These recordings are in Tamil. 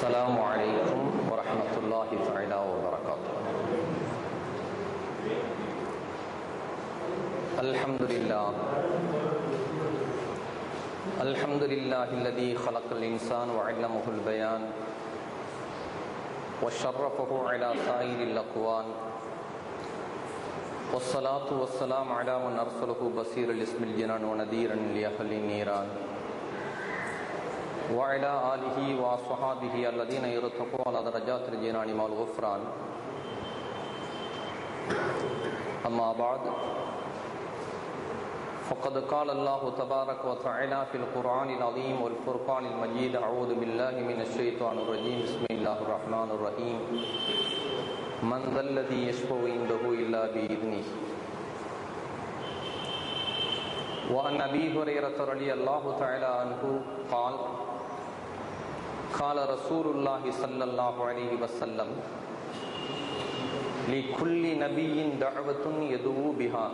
السلام عليكم ورحمة الله تعالى وبركاته. الحمد لله الذي خلق الإنسان وعلمه البيان وشرفه على سائر الأكوان، والصلاة والسلام على من أرسله بصير الاسم الجنان ونذيرا لأهل النيران، وعلى آله وصحابه الذين يرتقون على درجات الجنان مع الغفران. أما بعد، فقد قال الله تبارك وتعالى في القرآن العظيم والفرقان المجيد: أعوذ بالله من الشيطان الرجيم، بسم الله الرحمن الرحيم. من ذا الذي يشفع عنده إلا بإذنه. وعن أبي هريرة رضي الله تعالى عنه قال: قال رسول الله صلى الله عليه وسلم: لكل نبي دعوة يدعو بها،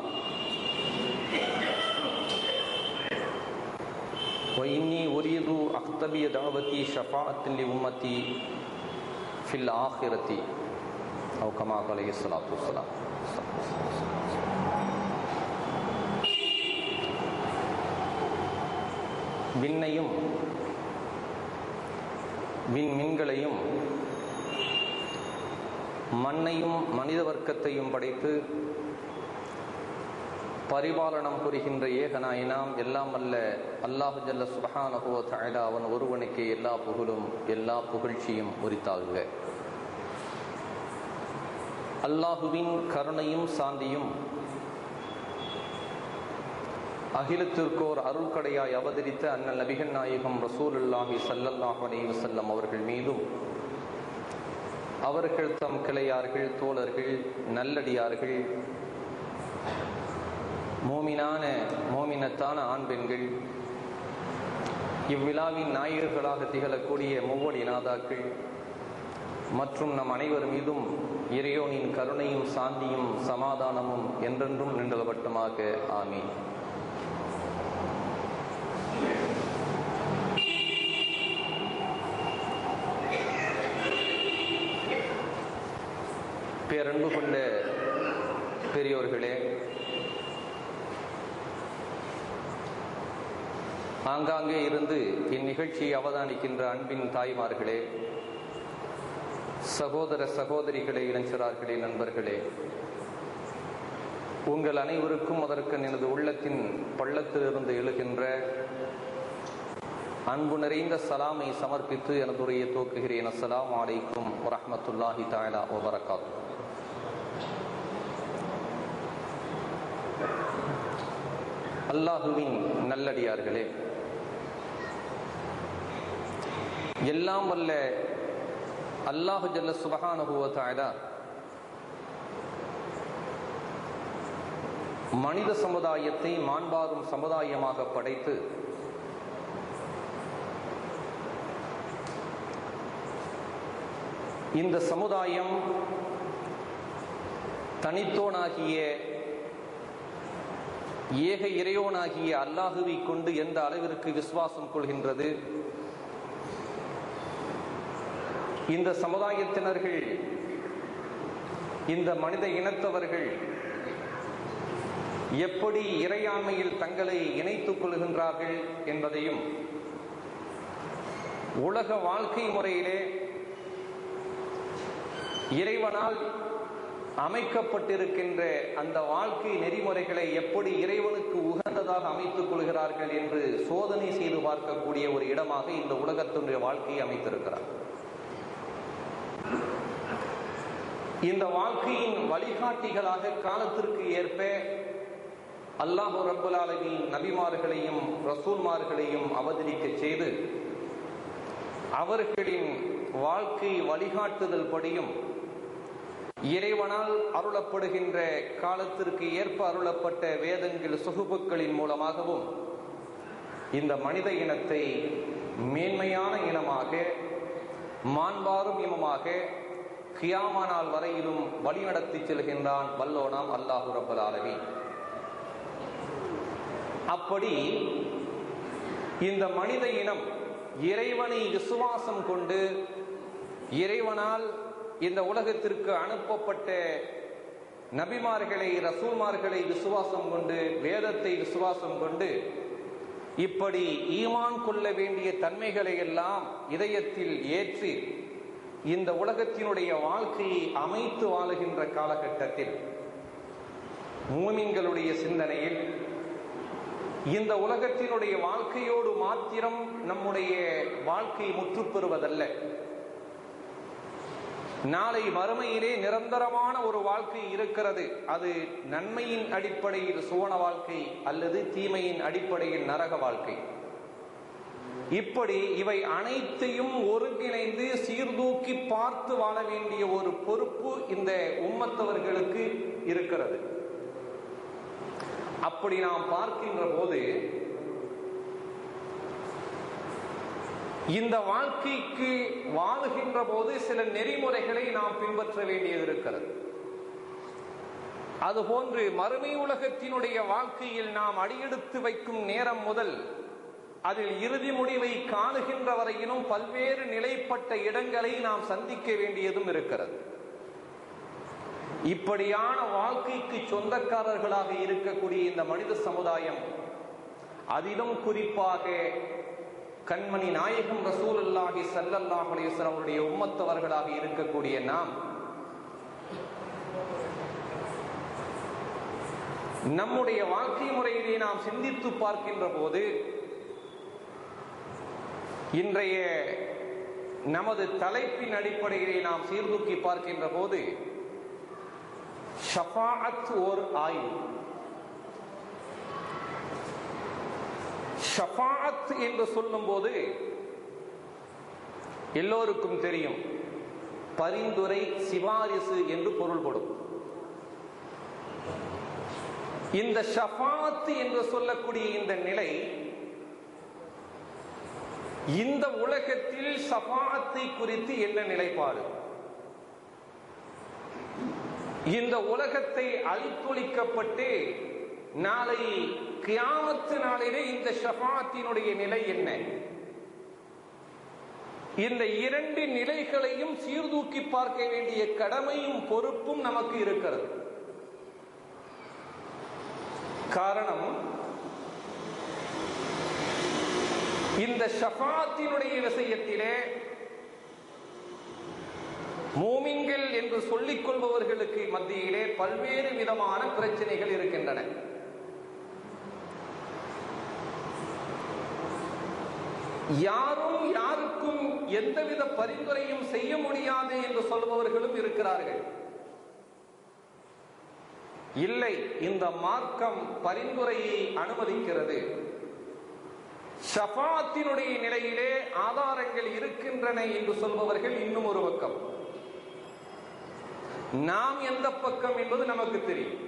وإني أريد أختبئ دعوتي شفاعة لأمتي في الآخرة، أو كما قال عليه الصلاة والسلام. விண்ணையும் விண்மீன்களையும் மண்ணையும் மனித வர்க்கத்தையும் படைத்து பரிபாலனம் புரிகின்ற ஏகநாயனாம் எல்லாம் அல்ல அல்லாஹு ஜல்ல சுப்ஹானஹு வ தஆலா அவன் ஒருவனுக்கே எல்லா புகழும் எல்லா புகழ்ச்சியும் உரித்தாகுக. அல்லாஹுவின் கருணையும் சாந்தியும் அகிலத்திற்கோர் அருள்கடையாய் அவதரித்த அண்ணல் நபிகள் நாயகம் ரசூலுல்லாஹி ஸல்லல்லாஹு அலைஹி வஸல்லம் அவர்கள் மீதும், அவர்கள் தம் கிளையார்கள், தோழர்கள், நல்லடியார்கள், மோமினத்தான ஆண் பெண்கள், இவ்விழாவின் நாயகர்களாக திகழக்கூடிய முவ்வொழி நாதாக்கள் மற்றும் நம் அனைவர் மீதும் இறையோனின் கருணையும் சாந்தியும் சமாதானமும் என்றென்றும் நின்றவட்டமாக. ஆமீன். பேரன்பு கொண்ட பெரியோர்களே, ஆங்காங்கே இருந்து இந்நிகழ்ச்சியை அவதானிக்கின்ற அன்பின் தாய்மார்களே, சகோதர சகோதரிகளே, இளைஞரார்களே, நண்பர்களே, உங்கள் அனைவருக்கும் அதற்கு எனது உள்ளத்தின் பள்ளத்திலிருந்து எழுகின்ற அன்பு நிறைந்த சலாமை சமர்ப்பித்து எனது உரையை துவக்குகிறேன். அஸ்ஸலாமு அலைக்கும் வரஹ்மத்துல்லாஹி தஆலா வ பரகாத்துஹு. அல்லாஹுவின் நல்லடியார்களே, எல்லாம் வல்ல அல்லாஹு ஜல்ல சுப்ஹானஹு வ தஆலா மனித சமுதாயத்தை மாண்பாரும் சமுதாயமாக படைத்து இந்த சமுதாயம் தனித்தோனாகிய ஏக இறையோனாகிய அல்லாஹுவை கொண்டு எந்த அளவிற்கு விசுவாசம் கொள்கின்றது, இந்த சமுதாயத்தினர்கள், இந்த மனித இனத்தவர்கள் எப்படி இறையாண்மையில் தங்களை இணைத்துக் கொள்கின்றார்கள் என்பதையும், உலக வாழ்க்கை முறையிலே இறைவனால் அமைக்கப்பட்டிருக்கின்ற அந்த வாழ்க்கை நெறிமுறைகளை எப்படி இறைவனுக்கு உகந்ததாக அமைத்துக் கொள்கிறார்கள் என்று சோதனை செய்து பார்க்கக்கூடிய ஒரு இடமாக இந்த உலகத்தினுடைய வாழ்க்கையை அமைத்திருக்கிறார். இந்த வாழ்க்கையின் வழிகாட்டிகளாக காலத்திற்கு ஏற்ப அல்லாஹ் ரப்பல் ஆலமீன் நபிமார்களையும் ரசூல்மார்களையும் அவதரிக்க செய்து அவர்களின் வாழ்க்கை வழிகாட்டுதல் படியும் இறைவனால் அருளப்படுகின்ற காலத்திற்கு ஏற்ப அருளப்பட்ட வேதங்கள் சுகுப்புக்களின் மூலமாகவும் இந்த மனித இனத்தை மேன்மையான இனமாக, மாண்பாரும் இனமாக கியாமா நாள் வரையிலும் வழிநடத்தி செல்கின்றான் வல்லோனாம் அல்லாஹு ரப்பல் ஆலமீன். அப்படி இந்த மனித இனம் இறைவனை விசுவாசம் கொண்டு இறைவனால் இந்த உலகத்திற்கு அனுப்பப்பட்ட நபிமார்களை, ரசூல்மார்களை விசுவாசம் கொண்டு, வேதத்தை விசுவாசம் கொண்டு, இப்படி ஈமான் கொள்ள வேண்டிய தன்மைகளை எல்லாம் இதயத்தில் ஏற்றி இந்த உலகத்தினுடைய வாழ்க்கையை அமைத்து வாழுகின்ற காலகட்டத்தில் மூமின்களுடைய சிந்தனையில் இந்த உலகத்தினுடைய வாழ்க்கையோடு மாத்திரம் நம்முடைய வாழ்க்கை முற்றுப்பெறுவதல்ல, நாளை மறுமையிலே நிரந்தரமான ஒரு வாழ்க்கை இருக்கிறது. அது நன்மையின் அடிப்படையில் சுவன வாழ்க்கை அல்லது தீமையின் அடிப்படையில் நரக வாழ்க்கை. இப்படி இவை அனைத்தையும் ஒருங்கிணைந்து சீர்தூக்கி பார்த்து வாழ வேண்டிய ஒரு பொறுப்பு இந்த உம்மத்தவர்களுக்கு இருக்கிறது. அப்படி நாம் பார்க்கின்ற போது இந்த வாழ்க்கைக்கு வாழுகின்ற போது சில நெறிமுறைகளை நாம் பின்பற்ற வேண்டியது இருக்கிறது. அதுபோன்று மறுமை உலகத்தினுடைய வாழ்க்கையில் நாம் அடியெடுத்து வைக்கும் நேரம் முதல் அதில் இறுதி முடிவை காணுகின்ற வரையிலும் பல்வேறு நிலைப்பட்ட இடங்களை நாம் சந்திக்க வேண்டியதும் இருக்கிறது. இப்படியான வாழ்க்கைக்கு சொந்தக்காரர்களாக இருக்கக்கூடிய இந்த மனித சமுதாயம், அதிலும் குறிப்பாக கண்மணி நாயகம் ரசூலுல்லாஹி ஸல்லல்லாஹு அலைஹி வஸல்லம் அவருடைய உம்மத்தவர்களாக இருக்கக்கூடிய நாம் நம்முடைய வாழ்க்கை முறையிலே நாம் சிந்தித்து பார்க்கின்ற போது இன்றைய நமது தலைப்பின் அடிப்படையிலே நாம் சீர்தூக்கி பார்க்கின்ற போது ஷஃபாஅத் ஓர் ஆய்வு. ஷஃபாஅத் என்று சொல்லும் போது எல்லோருக்கும் தெரியும், பரிந்துரை, சிபாரிசு என்று பொருள்படும். இந்த ஷஃபாஅத் என்று சொல்லக்கூடிய இந்த நிலை இந்த உலகத்தில் ஷஃபாஅத்தை குறித்து என்ன நிலைப்பாடு? இந்த உலகத்தை அழித்தொழிக்கப்பட்டு நாளை கியாமத்து நாளிலே இந்த ஷஃபாஅத்தினுடைய நிலை என்ன? இந்த இரண்டு நிலைகளையும் சீர்தூக்கி பார்க்க வேண்டிய கடமையும் பொறுப்பும் நமக்கு இருக்கிறது. காரணம், இந்த ஷஃபாஅத்தினுடைய விஷயத்திலே மூமின்கள் என்று சொல்லிக் கொள்பவர்களுக்கு மத்தியிலே பல்வேறு விதமான பிரச்சனைகள் இருக்கின்றன. யாரும் யாருக்கும் எந்தவித பரிந்துரையும் செய்ய முடியாது என்று சொல்பவர்களும் இருக்கிறார்கள். இல்லை, இந்த மார்க்கம் பரிந்துரையை அனுமதிக்கிறது. ஷஃபாஅத்தினுடைய நிலையிலே ஆதாரங்கள் இருக்கின்றன என்று சொல்பவர்கள் இன்னும் ஒரு பக்கம். நாம் எந்த பக்கம் என்பது நமக்கு தெரியும்.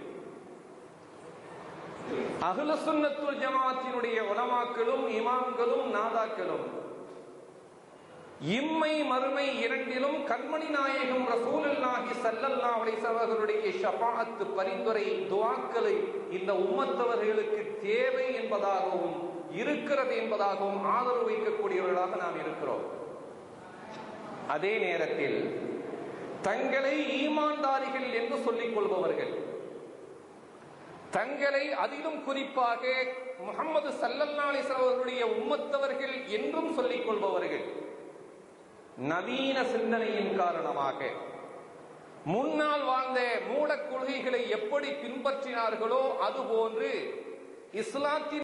அஹ்லு சுன்னத்துல் ஜமாஅத்தினுடைய உலமாக்களும் இமாம்களும் நாதாக்களும் இம்மை மறுமை இரண்டிலும் கண்மணி நாயகம் ரசூலுல்லாஹி ஸல்லல்லாஹு அலைஹி வஸல்லம் அவர்களுடைய ஷஃபாஅத் பரிந்துரை துஆக்களை இந்த உம்மத்தவர்களுக்கு தேவை என்பதாகவும் இருக்கிறது என்பதாகவும் ஆதரவு வைக்கக்கூடியவர்களாக நாம் இருக்கிறோம். அதே நேரத்தில் தங்களை ஈமான்தாரிகள் என்று சொல்லிக் கொள்பவர்கள், தங்களை அதிலும் குறிப்பாக முஹம்மது ஸல்லல்லாஹு அலைஹி வஸல்லம் அவர்களுடைய உம்மத்தவர்கள் என்றும் சொல்லிக் கொள்பவர்கள், நவீன சிந்தனையின் காரணமாக முன்னால் வாழ்ந்த மூட கொள்கைகளை எப்படி பின்பற்றினார்களோ அதுபோன்று இஸ்லாத்தின்